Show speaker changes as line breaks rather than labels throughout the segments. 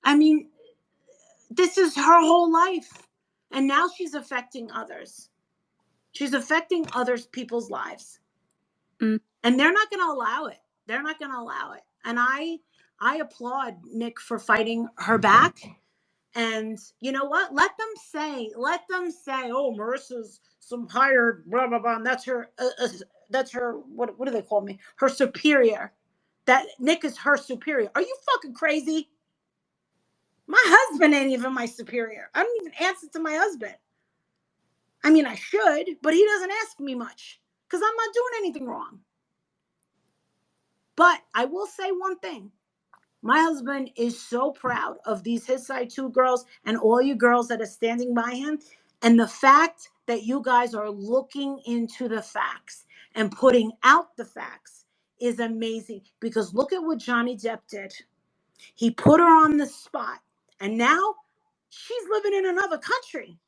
I mean, this is her whole life. And now she's affecting others. She's affecting others people's lives.
Mm.
And they're not going to allow it. They're not going to allow it. And I applaud Nick for fighting her back. And you know what? Let them say, oh, Marissa's some hired blah blah blah. And that's her. What do they call me? Her superior. That Nick is her superior. Are you fucking crazy? My husband ain't even my superior. I don't even answer to my husband. I mean, I should, but he doesn't ask me much because I'm not doing anything wrong. But I will say one thing. My husband is so proud of these His Side 2 girls and all you girls that are standing by him. And the fact that you guys are looking into the facts and putting out the facts is amazing. Because look at what Johnny Depp did. He put her on the spot. And now she's living in another country.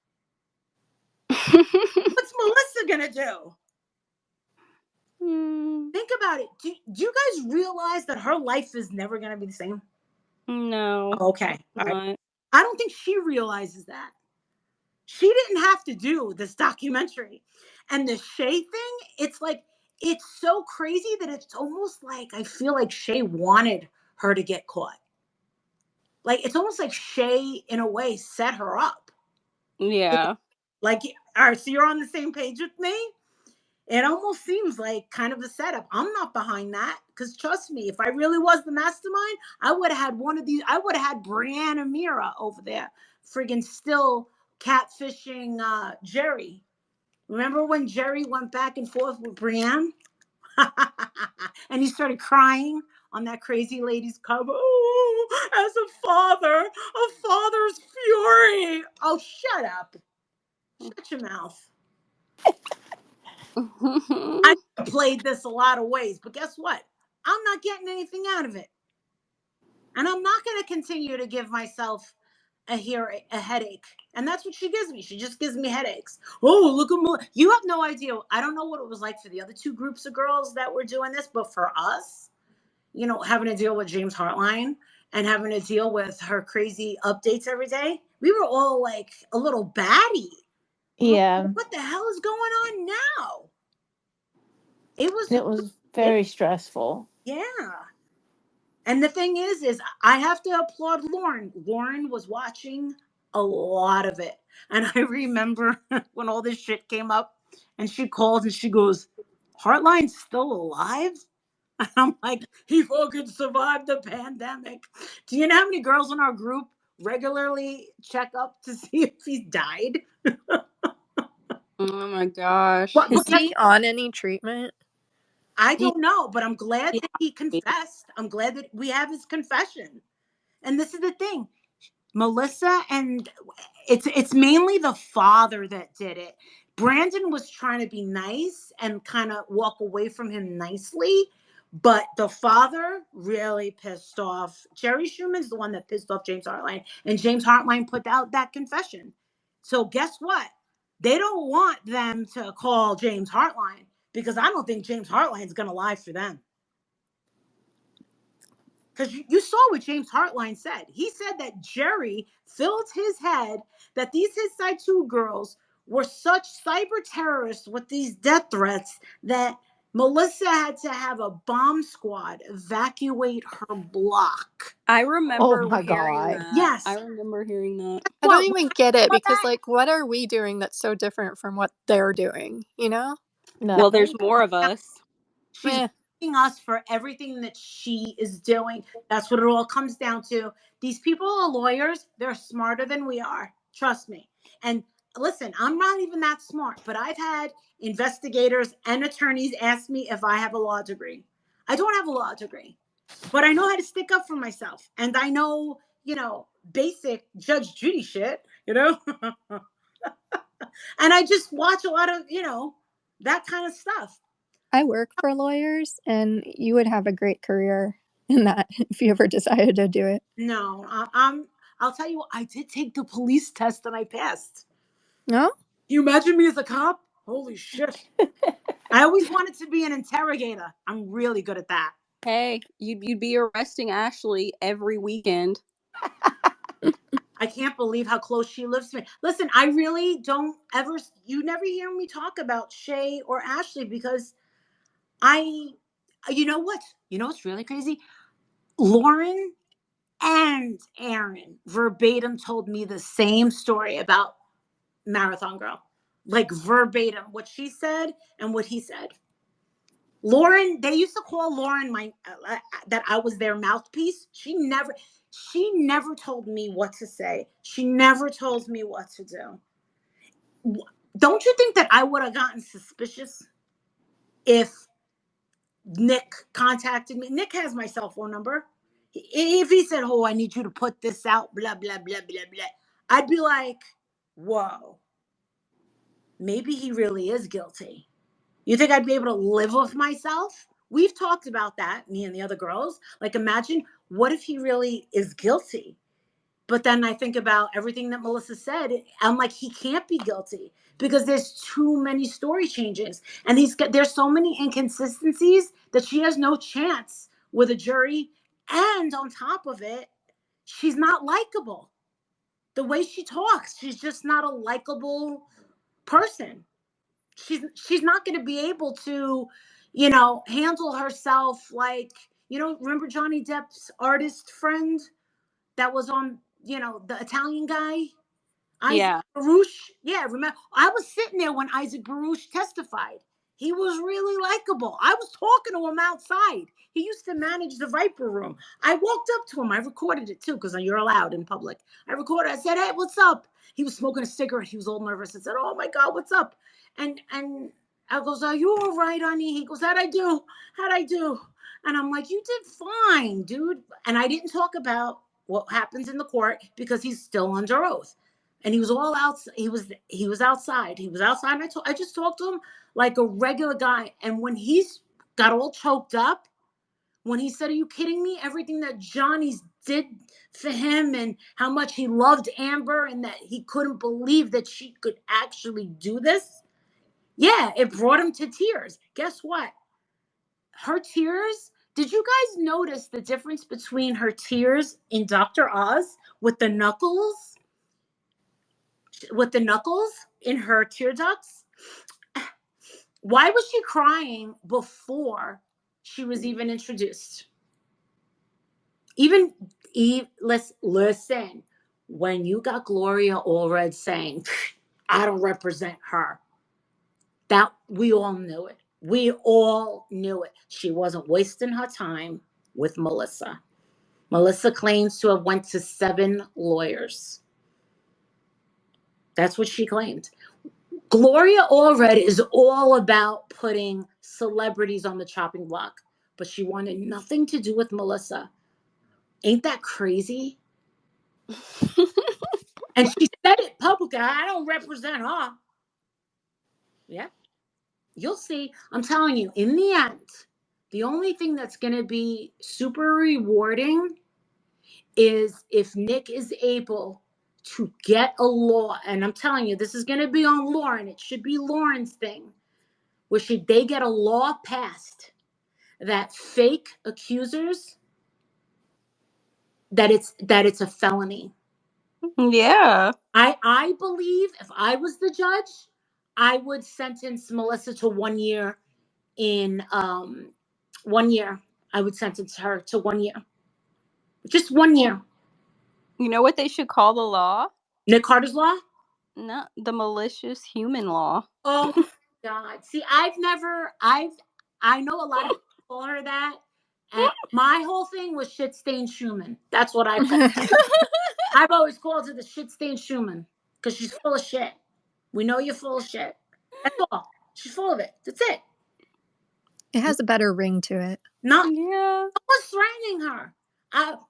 What's Melissa going to do? Think about it. Do you guys realize that her life is never going to be the same?
No.
Okay. All right. I don't think she realizes that. She didn't have to do this documentary. And the Shay thing, it's like, it's so crazy that it's almost like I feel like Shay wanted her to get caught. Like, it's almost like Shay, in a way, set her up.
Yeah.
Like, all right, so you're on the same page with me? It almost seems like kind of a setup. I'm not behind that because trust me, if I really was the mastermind, I would have had one of these. I would have had Brianna Mira over there, friggin' still catfishing Jerry. Remember when Jerry went back and forth with Brianne? And he started crying on that crazy lady's cover. Oh, as a father's fury. Oh, shut up. Shut your mouth. I played this a lot of ways, but guess what? I'm not getting anything out of it. And I'm not going to continue to give myself a headache. And that's what she gives me. She just gives me headaches. Oh, look at you have no idea. I don't know what it was like for the other two groups of girls that were doing this, but for us, you know, having to deal with James Hartline and having to deal with her crazy updates every day, we were all like a little batty.
Yeah.
What the hell is going on now? It was
very stressful.
Yeah. And the thing is I have to applaud Lauren. Lauren was watching a lot of it. And I remember when all this shit came up and she called and she goes, Heartline's still alive? And I'm like, he fucking survived the pandemic. Do you know how many girls in our group regularly check up to see if he's died?
Oh my gosh.
Is he on any treatment?
I don't know, but I'm glad that he confessed. I'm glad that we have his confession. And this is the thing. Melissa, and it's mainly the father that did it. Brandon was trying to be nice and kind of walk away from him nicely, but the father really pissed off. Jerry Schuman's the one that pissed off James Hartline, and James Hartline put out that confession. So guess what? They don't want them to call James Hartline because I don't think James Hartline's going to lie for them. Because you saw what James Hartline said. He said that Jerry filled his head that these His Side 2 girls were such cyber terrorists with these death threats that Melissa had to have a bomb squad evacuate her block.
I remember
Oh my
hearing
God.
that.
Yes.
I remember hearing that.
I don't even get it because, like, what are we doing that's so different from what they're doing, you know?
No.
Well, there's more of us.
She's blaming us for everything that she is doing. That's what it all comes down to. These people are lawyers. They're smarter than we are. Trust me. And listen, I'm not even that smart, but I've had investigators and attorneys ask me if I have a law degree. I don't have a law degree, but I know how to stick up for myself. And I know, you know, basic Judge Judy shit, you know? And I just watch a lot of, you know, that kind of stuff.
I work for lawyers, and you would have a great career in that if you ever decided to do it.
No, I'll tell you, I did take the police test and I passed.
No?
Can you imagine me as a cop? Holy shit. I always wanted to be an interrogator. I'm really good at that.
Hey, you'd be arresting Ashley every weekend.
I can't believe how close she lives to me. Listen, I really don't ever, you never hear me talk about Shay or Ashley because I, you know what? You know what's really crazy? Lauren and Aaron verbatim told me the same story about Marathon Girl. Like verbatim, what she said and what he said. Lauren, they used to call Lauren my that I was their mouthpiece. She never told me what to say. She never told me what to do. Don't you think that I would have gotten suspicious if Nick contacted me? Nick has my cell phone number. If he said, "Oh, I need you to put this out," blah blah blah blah blah, I'd be like, "Whoa, maybe he really is guilty." You think I'd be able to live with myself? We've talked about that, me and the other girls. Like, imagine what if he really is guilty? But then I think about everything that Melissa said. I'm like, he can't be guilty because there's too many story changes. And there's so many inconsistencies that she has no chance with a jury. And on top of it, she's not likable. The way she talks, she's just not a likable person. She's not going to be able to, handle herself like, remember Johnny Depp's artist friend that was on, the Italian guy, Isaac
Yeah.
Baruch. Yeah, remember? I was sitting there when Isaac Baruch testified. He was really likable. I was talking to him outside. He used to manage the Viper Room. I walked up to him. I recorded it too because you're allowed in public. I recorded. I said, "Hey, what's up?" He was smoking a cigarette. He was all nervous. I said, "Oh my God, what's up?" And I goes, "Are you all right, honey?" He goes, "How'd I do? How'd I do?" And I'm like, "You did fine, dude." And I didn't talk about what happens in the court because he's still under oath. And he was all out. He was outside. He was outside. And I just talked to him like a regular guy. And when he's got all choked up, when he said, "Are you kidding me? Everything that Johnny's did for him and how much he loved Amber and that he couldn't believe that she could actually do this." Yeah, it brought him to tears. Guess what? Her tears. Did you guys notice the difference between her tears in Dr. Oz with the knuckles? With the knuckles in her tear ducts? Why was she crying before she was even introduced? Even listen, when you got Gloria Allred saying, "I don't represent her," that we all knew it. We all knew it. She wasn't wasting her time with Melissa. Melissa claims to have went to 7 lawyers. That's what she claimed. Gloria Allred is all about putting celebrities on the chopping block, but she wanted nothing to do with Melissa. Ain't that crazy? And she said it publicly. "I don't represent her." Yeah, you'll see. I'm telling you, in the end, the only thing that's going to be super rewarding is if Nick is able to get a law. And I'm telling you, this is going to be on Lauren. It should be Lauren's thing. Where should they get a law passed that fake accusers, that it's a felony?
Yeah.
I believe if I was the judge, I would sentence Melissa to 1 year in 1 year. I would sentence her to 1 year. Just 1 year.
You know what they should call the law?
Nick Carter's law?
No, the malicious human law.
Oh God. See, I know a lot of people call her that. And my whole thing was shit stained Schuman. That's what I call her. I've always called her the shit stained Schuman because she's full of shit. We know you're full of shit. That's all. She's full of it. That's it.
It has a better ring to it.
Not
Yeah.
what's threatening her.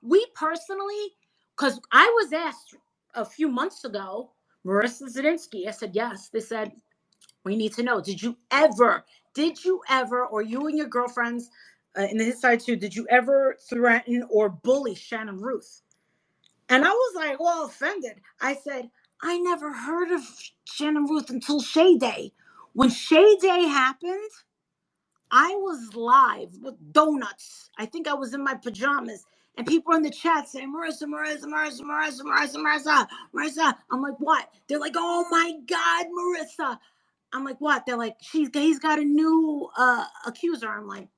We personally, because I was asked a few months ago, Marissa Zadinsky, I said yes. They said, "We need to know, did you ever, or you and your girlfriends in the his side too, did you ever threaten or bully Shannon Ruth?" And I was like, well, offended. I said, "I never heard of Shannon Ruth until Shay Day. When Shay Day happened, I was live with donuts. I think I was in my pajamas. And people in the chat saying, Marissa, Marissa, Marissa, Marissa, Marissa, Marissa, Marissa. I'm like, what? They're like, oh my God, Marissa. I'm like, what? They're like, he's got a new accuser. I'm like,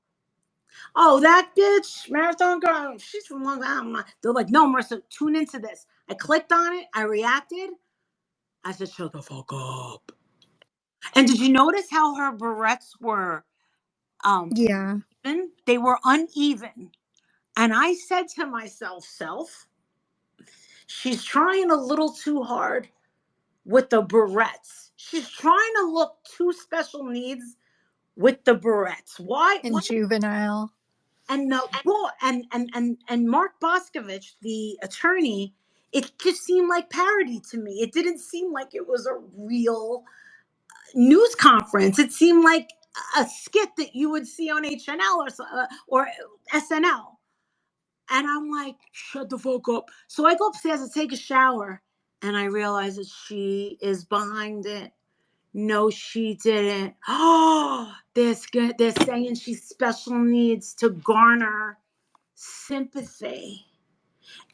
oh, that bitch, Marathon Girl, she's from Long Island. They're like, no, Marissa, tune into this. I clicked on it. I reacted. I said, shut the fuck up. And did you notice how her barrettes were
Yeah.
even? They were uneven. And I said to myself, she's trying a little too hard with the barrettes. She's trying to look too special needs with the barrettes. Why?
And juvenile.
And the and Mark Boscovich, the attorney, it just seemed like parody to me. It didn't seem like it was a real news conference. It seemed like a skit that you would see on HNL or SNL. And I'm like, shut the fuck up. So I go upstairs to take a shower, and I realize that she is behind it. No, she didn't. Oh, they're saying she's special needs to garner sympathy.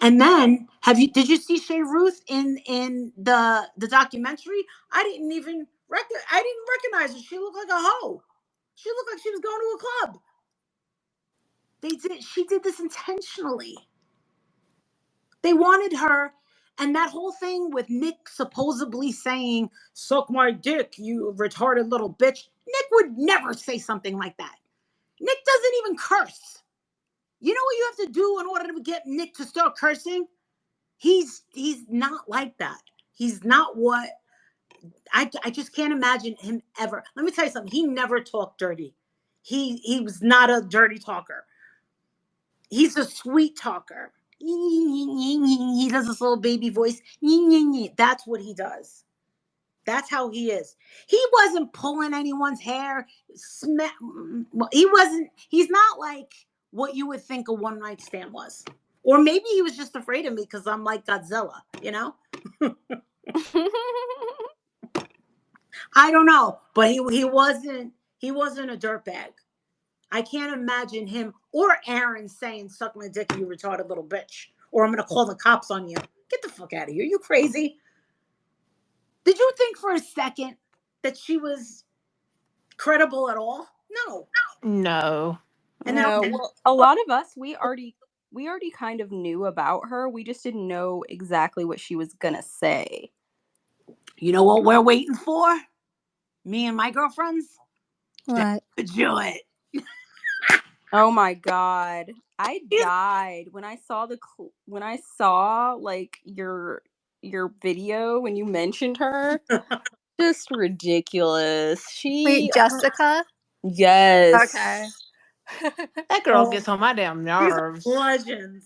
And then did you see Shay Ruth in the documentary? I didn't recognize her. She looked like a hoe. She looked like she was going to a club. She did this intentionally. They wanted her, and that whole thing with Nick supposedly saying, suck my dick, you retarded little bitch. Nick would never say something like that. Nick doesn't even curse. You know what you have to do in order to get Nick to start cursing? He's not like that. He's not what I just can't imagine him ever. Let me tell you something. He never talked dirty. He was not a dirty talker. He's a sweet talker. He does this little baby voice. That's what he does. That's how he is. He wasn't pulling anyone's hair. He wasn't. He's not like what you would think a one night stand was. Or maybe he was just afraid of me because I'm like Godzilla, you know? I don't know. But he wasn't a dirtbag. I can't imagine him or Aaron saying, suck my dick, you retarded little bitch. Or I'm going to call the cops on you. Get the fuck out of here. You crazy? Did you think for a second that she was credible at all? No.
No.
And then
No, well, a lot of us we already kind of knew about her. We just didn't know exactly what she was gonna say.
you know what we're waiting for? Me and my girlfriends?
What?
Do it.
Oh my God, I died when I saw like your video when you mentioned her. Just ridiculous.
Wait, Jessica?
Yes.
Okay.
That girl gets on my damn nerves.
She's a legend.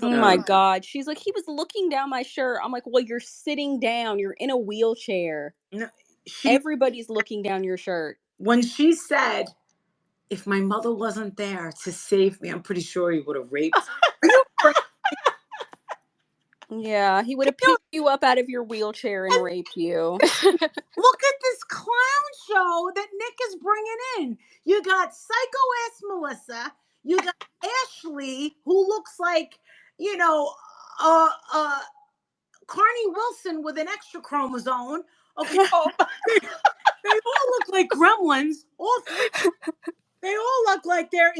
Oh my God. She's like, he was looking down my shirt. I'm like, well, you're sitting down. You're in a wheelchair.
No,
Everybody's looking down your shirt.
When she said, if my mother wasn't there to save me, I'm pretty sure he would have raped. Are you crazy?
Yeah, he would have picked you up out of your wheelchair and raped you.
Look at this clown show that Nick is bringing in. You got psycho-ass Melissa. You got Ashley, who looks like, you know, Carney Wilson with an extra chromosome. Okay. They all look like gremlins. All three. They all look like they're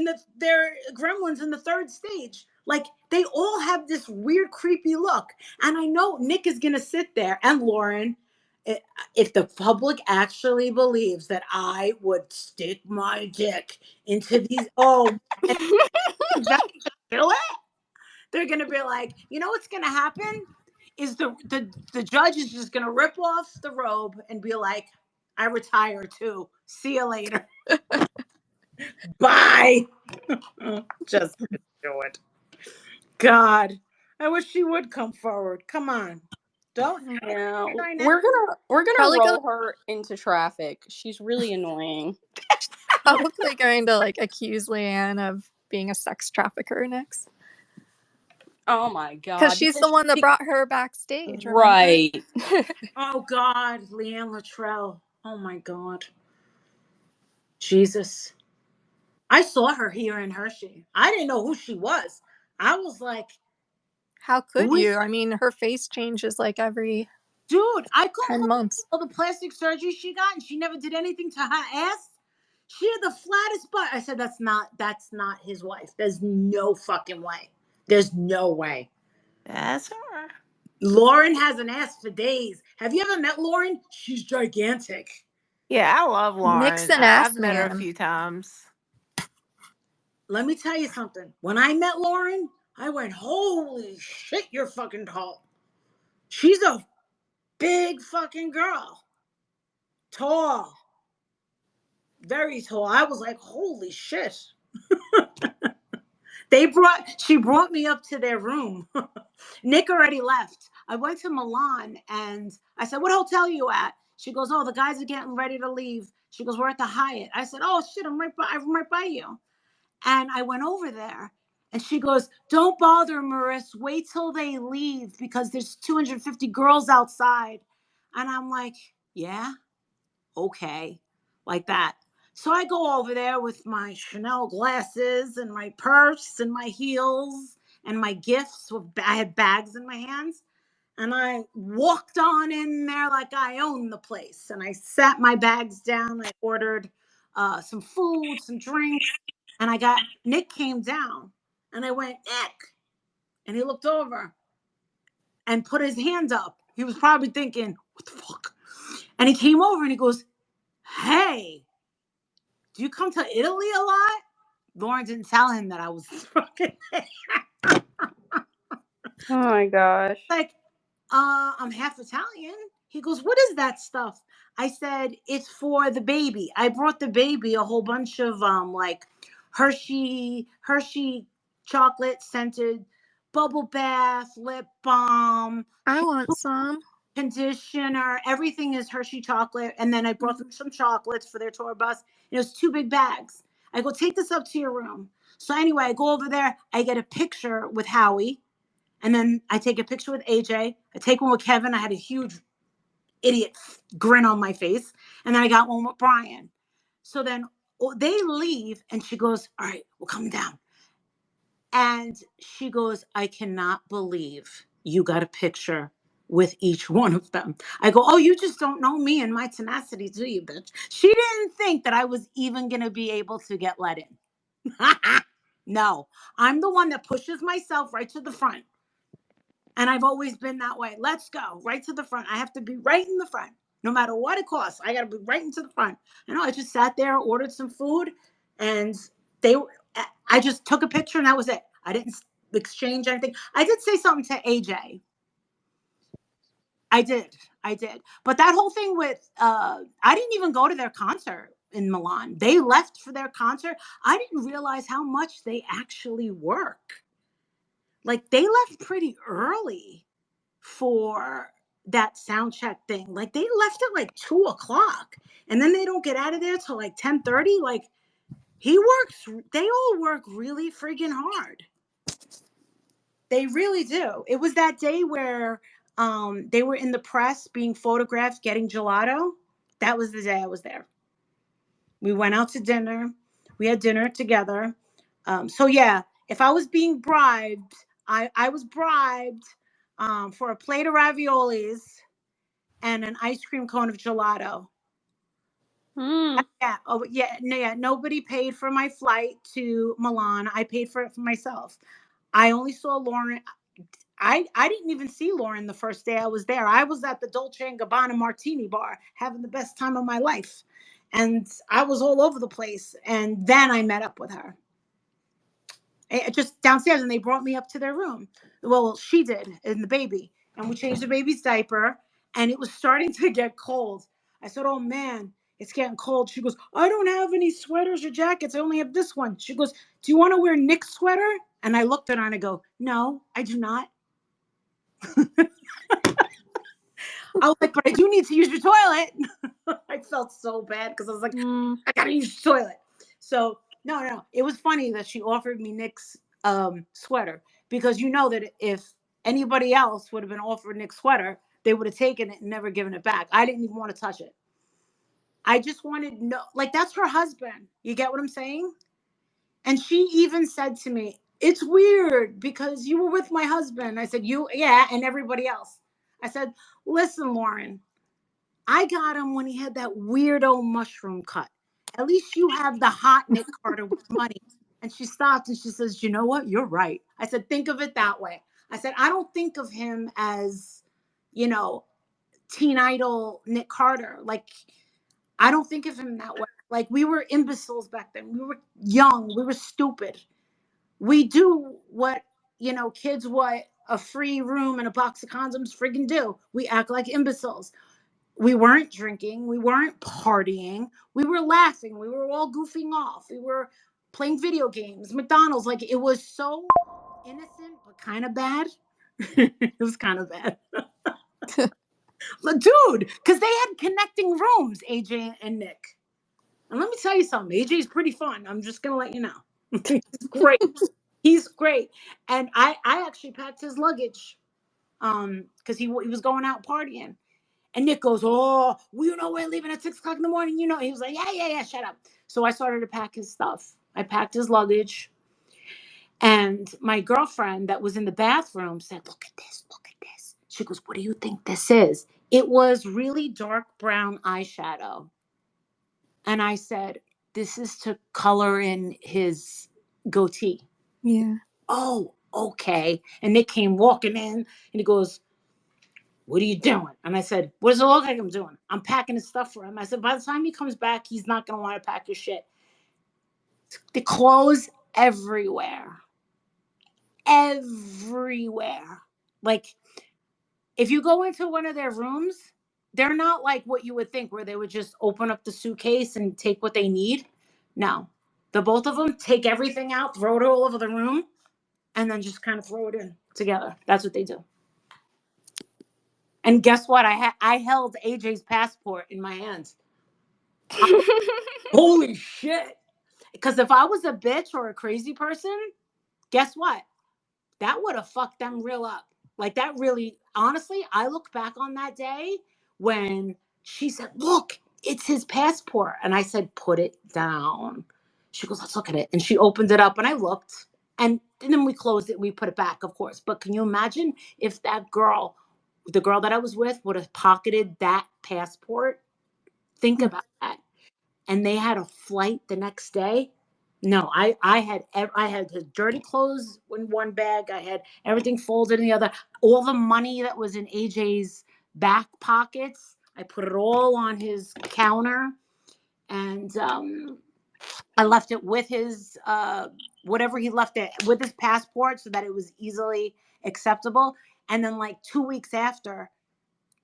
gremlins in the third stage. Like they all have this weird, creepy look. And I know Nick is gonna sit there, and Lauren, if the public actually believes that I would stick my dick into these, and do it, they're gonna be like, you know what's gonna happen? Is the judge is just gonna rip off the robe and be like, I retire too. See you later. Bye. Just do it. God, I wish she would come forward. Come on. Don't.
Yeah,
Right now.
we're gonna
Probably
roll her into traffic. She's really annoying.
Probably going to like accuse Leanne of being a sex trafficker next.
Oh my God.
Because she's the one that brought her backstage,
right?
Oh God, Leanne Luttrell. Oh my God. Jesus. I saw her here in Hershey. I didn't know who she was. I was like,
How could
who is
you? I mean, her face changes like every
dude? I couldn't
10
believe
months.
all the plastic surgery she got, and she never did anything to her ass. She had the flattest butt. I said, that's not his wife. There's no fucking way. There's no way.
That's her.
Lauren has an ass for days. Have you ever met Lauren? She's gigantic.
Yeah, I love
Nick's
Lauren.
an ass
I've met her a
man.
few times.
Let me tell you something. When I met Lauren, I went, holy shit, you're fucking tall. She's a big fucking girl. Tall. Very tall. I was like, holy shit. She brought me up to their room. Nick already left. I went to Milan and I said, what hotel are you at? She goes, oh, the guys are getting ready to leave. She goes, we're at the Hyatt. I said, oh shit, I'm right by you. And I went over there and she goes, don't bother, Maurice. Wait till they leave because there's 250 girls outside. And I'm like, yeah, okay, like that. So I go over there with my Chanel glasses and my purse and my heels and my gifts. I had bags in my hands. And I walked on in there like I owned the place. And I sat my bags down. I ordered some food, some drinks. And Nick came down. And I went, Nick. And he looked over and put his hand up. He was probably thinking, what the fuck? And he came over and he goes, hey, do you come to Italy a lot? Lauren didn't tell him that I was fucking
Oh my gosh.
like, I'm half Italian. He goes, what is that stuff? I said, it's for the baby. I brought the baby a whole bunch of like Hershey chocolate scented bubble bath, lip balm,
I want some.
conditioner. Everything is Hershey chocolate. And then I brought them some chocolates for their tour bus. It was 2 big bags. I go, take this up to your room. So anyway, I go over there. I get a picture with Howie. And then I take a picture with AJ. I take one with Kevin. I had a huge idiot grin on my face. And then I got one with Brian. So then they leave and she goes, all right, we're coming down. And she goes, I cannot believe you got a picture with each one of them. I go, oh, you just don't know me and my tenacity, do you, bitch? She didn't think that I was even going to be able to get let in. No, I'm the one that pushes myself right to the front. And I've always been that way. Let's go right to the front. I have to be right in the front. No matter what it costs, I got to be right into the front. I know I just sat there, ordered some food, and I just took a picture and that was it. I didn't exchange anything. I did say something to AJ. I did. But that whole thing with, I didn't even go to their concert in Milan. They left for their concert. I didn't realize how much they actually work. Like they left pretty early for that sound check thing. Like they left at like 2:00 and then they don't get out of there till like 10:30. Like they all work really freaking hard. They really do. It was that day where they were in the press being photographed getting gelato. That was the day I was there. We went out to dinner. We had dinner together. So yeah, if I was being bribed, I was bribed for a plate of raviolis and an ice cream cone of gelato. Yeah. Oh, yeah. No, yeah. Nobody paid for my flight to Milan. I paid for it for myself. I only saw Lauren. I didn't even see Lauren the first day I was there. I was at the Dolce and Gabbana Martini bar having the best time of my life. And I was all over the place. And then I met up with her. Just downstairs, and they brought me up to their room. Well, she did, and the baby. And we changed the baby's diaper, and it was starting to get cold. I said, oh man, it's getting cold. She goes, I don't have any sweaters or jackets. I only have this one. She goes, do you want to wear Nick's sweater? And I looked at her and I go, no, I do not. I was like, but I do need to use your toilet. I felt so bad because I was like, I gotta use the toilet. So no. It was funny that she offered me Nick's sweater because you know that if anybody else would have been offered Nick's sweater, they would have taken it and never given it back. I didn't even want to touch it. I just wanted no, like that's her husband. You get what I'm saying? And she even said to me, it's weird because you were with my husband. I said, yeah, and everybody else. I said, listen, Lauren, I got him when he had that weirdo mushroom cut. At least you have the hot Nick Carter with money. And she stopped and she says, you know what? You're right. I said, think of it that way. I said, I don't think of him as, you know, teen idol Nick Carter. Like, I don't think of him that way. Like, we were imbeciles back then. We were young. We were stupid. We do what, kids, what a free room and a box of condoms friggin' do. We act like imbeciles. We weren't drinking. We weren't partying. We were laughing. We were all goofing off. We were playing video games, McDonald's. Like, it was so innocent, but kind of bad. It was kind of bad. Dude, because they had connecting rooms, AJ and Nick. And let me tell you something. AJ's pretty fun. I'm just going to let you know. He's great. He's great. And I actually packed his luggage because he was going out partying. And Nick goes, oh, we're leaving at 6:00 in the morning. He was like, yeah, shut up. So I started to pack his stuff. I packed his luggage. And my girlfriend that was in the bathroom said, look at this, look at this. She goes, what do you think this is? It was really dark brown eyeshadow. And I said, this is to color in his goatee.
Yeah.
Oh, okay. And Nick came walking in and he goes, what are you doing? And I said, what does it look like I'm doing? I'm packing his stuff for him. I said, by the time he comes back, he's not going to want to pack his shit. The clothes everywhere. Everywhere. Like, if you go into one of their rooms, they're not like what you would think, where they would just open up the suitcase and take what they need. No. The both of them take everything out, throw it all over the room, and then just kind of throw it in together. That's what they do. And guess what? I held AJ's passport in my hands. Holy shit. Because if I was a bitch or a crazy person, guess what? That would have fucked them real up. Like, that really, honestly, I look back on that day when she said, look, it's his passport. And I said, put it down. She goes, let's look at it. And she opened it up and I looked. And then we closed it. We put it back, of course. But can you imagine if that girl, the girl that I was with, would have pocketed that passport? Think about that. And they had a flight the next day. No, I had his dirty clothes in one bag. I had everything folded in the other. All the money that was in AJ's back pockets, I put it all on his counter, and I left it with his whatever he left it with his passport, so that it was easily acceptable. And then, like 2 weeks after,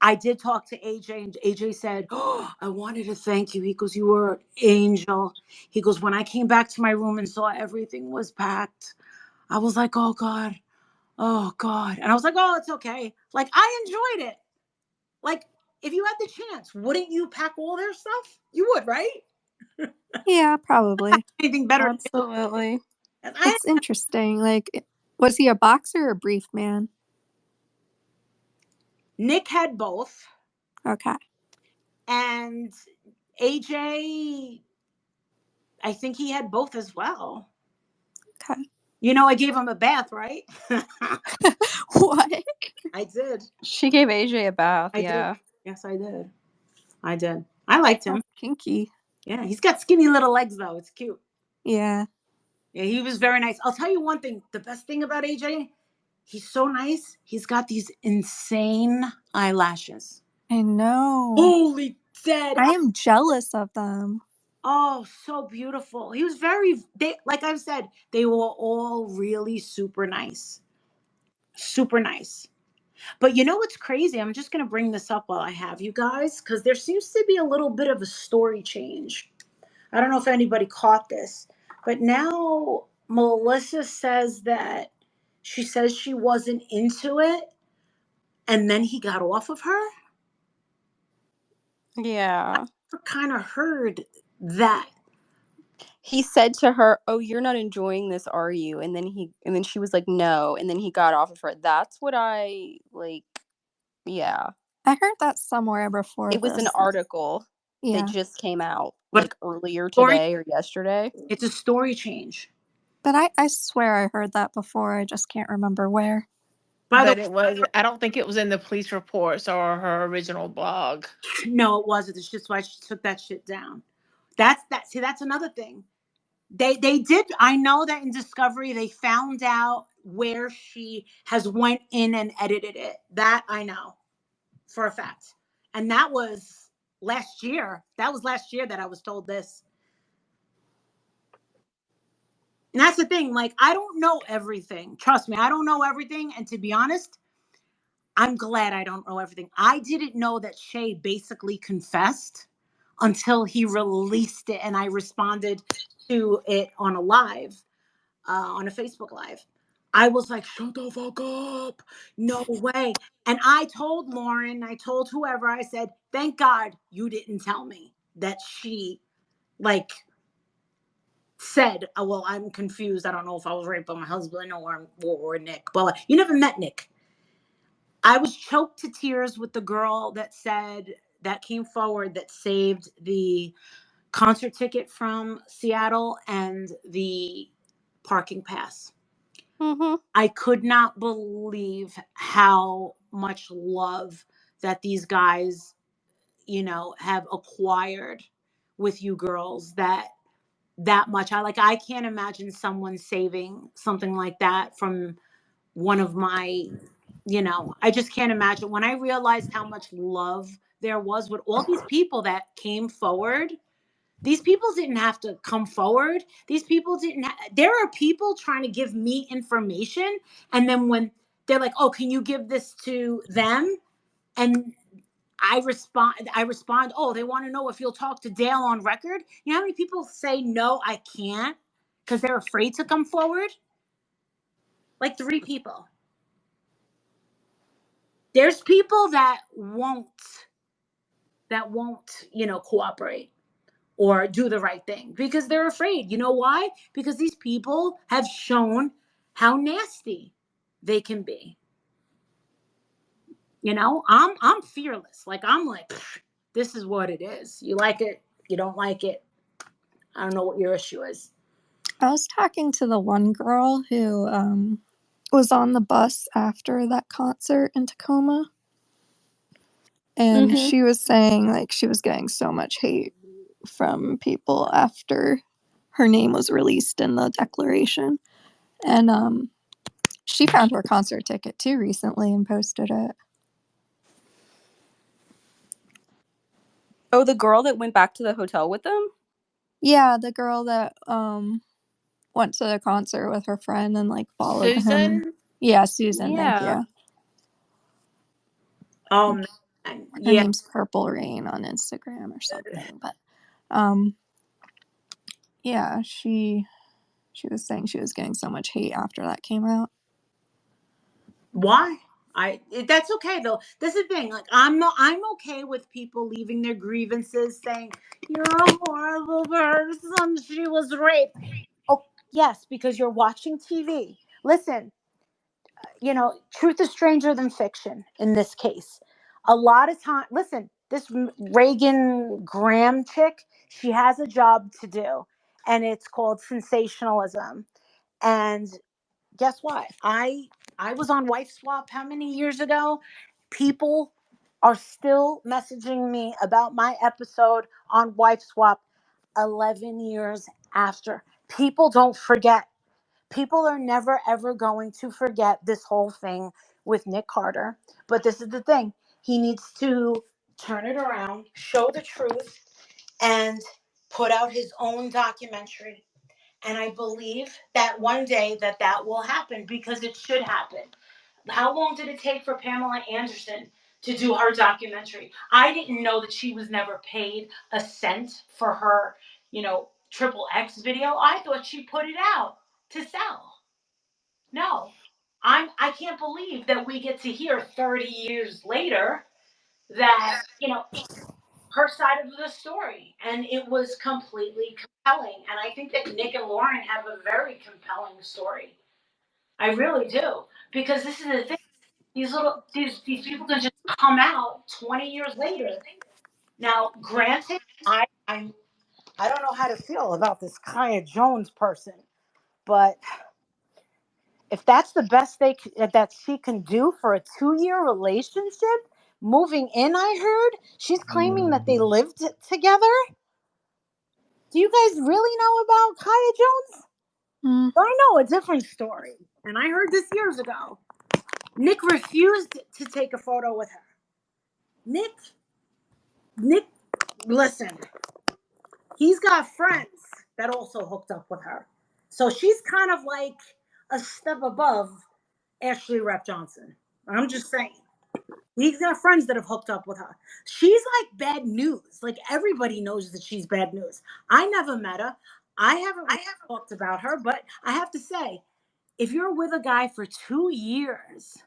I did talk to AJ, and AJ said, oh, I wanted to thank you. He goes, you were an angel. He goes, when I came back to my room and saw everything was packed, I was like, oh, God. Oh, God. And I was like, oh, it's okay. Like, I enjoyed it. Like, if you had the chance, wouldn't you pack all their stuff? You would, right?
Yeah, probably.
Anything better?
Absolutely.
It's interesting. Like, was he a boxer or a brief man?
Nick had both.
Okay.
And AJ, I think he had both as well.
Okay.
I gave him a bath, right?
What?
I did.
She gave AJ a bath.
I
Yeah.
did. Yes, I did. I did. I liked him.
Kinky.
Yeah, he's got skinny little legs, though. It's cute.
Yeah.
Yeah, he was very nice. I'll tell you one thing. The best thing about AJ, he's so nice. He's got these insane eyelashes.
I know.
Holy dead.
I am jealous of them.
Oh, so beautiful. He was like I've said, they were all really super nice. Super nice. But you know what's crazy? I'm just going to bring this up while I have you guys, because there seems to be a little bit of a story change. I don't know if anybody caught this, but now Melissa says that she says she wasn't into it, and then he got off of her.
Yeah.
I kind of heard that.
He said to her, "Oh, you're not enjoying this, are you?" And then she was like, "No." And then he got off of her. That's what I like. Yeah.
I heard that somewhere before
It was an
this.
article that
Yeah.
just came out
But
like earlier
story,
today or yesterday.
it's a story change.
But I swear I heard that before. I just can't remember where.
By the
But it was, I don't think it was in the police reports or her original blog.
no, it wasn't. It's just why she took that shit down. That's that. See, that's another thing. They did. I know that in Discovery they found out where she has went in and edited it. That I know for a fact. And that was last year. That was last year that I was told this. And that's the thing. Like, I don't know everything. Trust me, I don't know everything. And to be honest, I'm glad I don't know everything. I didn't know that Shay basically confessed until he released it and I responded to it on a live, on a Facebook live. I was like, shut the fuck up. No way. And I told Lauren, I told whoever, I said, thank God you didn't tell me that she, like, said, oh, well, I'm confused. I don't know if I was raped by my husband or Nick. But you never met Nick. I was choked to tears with the girl that said, that came forward, that saved the concert ticket from Seattle and the parking pass.
Mm-hmm.
I could not believe how much love that these guys, have acquired with you girls, that much. I can't imagine someone saving something like that from one of my, I just can't imagine. When I realized how much love there was with all these people that came forward, these people didn't have to come forward. These people didn't. There are people trying to give me information, and then when they're like, "Oh, can you give this to them?" and I respond, "Oh, they want to know if you'll talk to Dale on record." You know how many people say no, I can't, because they're afraid to come forward? Like 3 people. There's people that won't cooperate or do the right thing because they're afraid. You know why? Because these people have shown how nasty they can be. I'm fearless. Like, I'm like, this is what it is. You like it, you don't like it. I don't know what your issue is.
I was talking to the one girl who was on the bus after that concert in Tacoma. And
Mm-hmm.
she was saying, like, she was getting so much hate from people after her name was released in the declaration. And she found her concert ticket too recently and posted it.
Oh, the girl that went back to the hotel with them?
Yeah, the girl that went to the concert with her friend and like followed him.
Susan?
Yeah, Susan, thank
Yeah.
you.
Oh man,
Her
yeah.
name's Purple Rain on Instagram or something. But um yeah, she was saying she was getting so much hate after that came out.
Why? That's okay though. This is the thing. Like, I'm okay with people leaving their grievances, saying you're a horrible person. She was raped. Oh yes, because you're watching TV. Listen, truth is stranger than fiction in this case. A lot of time, listen, this Reagan Graham chick, she has a job to do, and it's called sensationalism. And guess what? I was on Wife Swap how many years ago? People are still messaging me about my episode on Wife Swap 11 years after. People don't forget. People are never ever going to forget this whole thing with Nick Carter. But this is the thing. He needs to turn it around, show the truth, and put out his own documentary. And I believe that one day that will happen because it should happen. How long did it take for Pamela Anderson to do her documentary? I didn't know that she was never paid a cent for her, triple X video. I thought she put it out to sell. No. I can't believe that we get to hear 30 years later that, her side of the story. And it was completely compelling. And I think that Nick and Lauren have a very compelling story. I really do. Because this is the thing. These people can just come out 20 years later. Now, granted, I don't know how to feel about this Kaya Jones person, but if that's the best that she can do for a 2-year relationship, moving in, I heard she's claiming that they lived together. Do you guys really know about Kaya Jones?
Mm.
I know a different story, and I heard this years ago. Nick refused to take a photo with her. Nick, listen, he's got friends that also hooked up with her. So she's kind of like a step above Ashley Rep Johnson. I'm just saying. He's got friends that have hooked up with her. She's like bad news. Like everybody knows that she's bad news. I never met her. I haven't really talked about her, but I have to say, if you're with a guy for 2 years,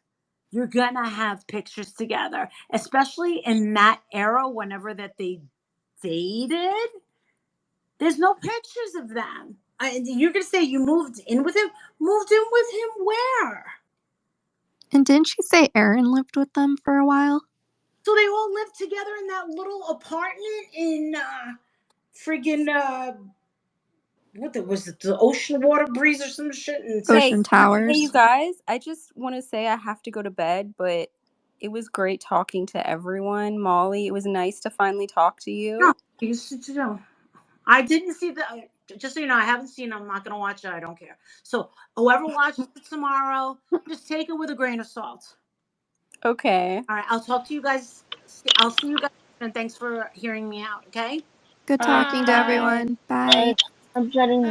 you're gonna have pictures together, especially in that era, whenever that they dated. There's no pictures of them. You're gonna say you moved in with him? Moved in with him where?
And didn't she say Aaron lived with them for a while?
So they all lived together in that little apartment in friggin' was it, the Ocean Water Breeze or some shit? And
Ocean Towers.
Hey, you guys, I just want to say I have to go to bed, but it was great talking to everyone. Molly, it was nice to finally talk to you.
no, you know, I didn't see the. Just so you know, I haven't seen it. I'm not gonna watch it. I don't care. So whoever watches it tomorrow, just take it with a grain of salt.
Okay.
All right, I'll talk to you guys. I'll see you guys, and thanks for hearing me out. Okay.
Good talking to everyone. Bye.
I'm getting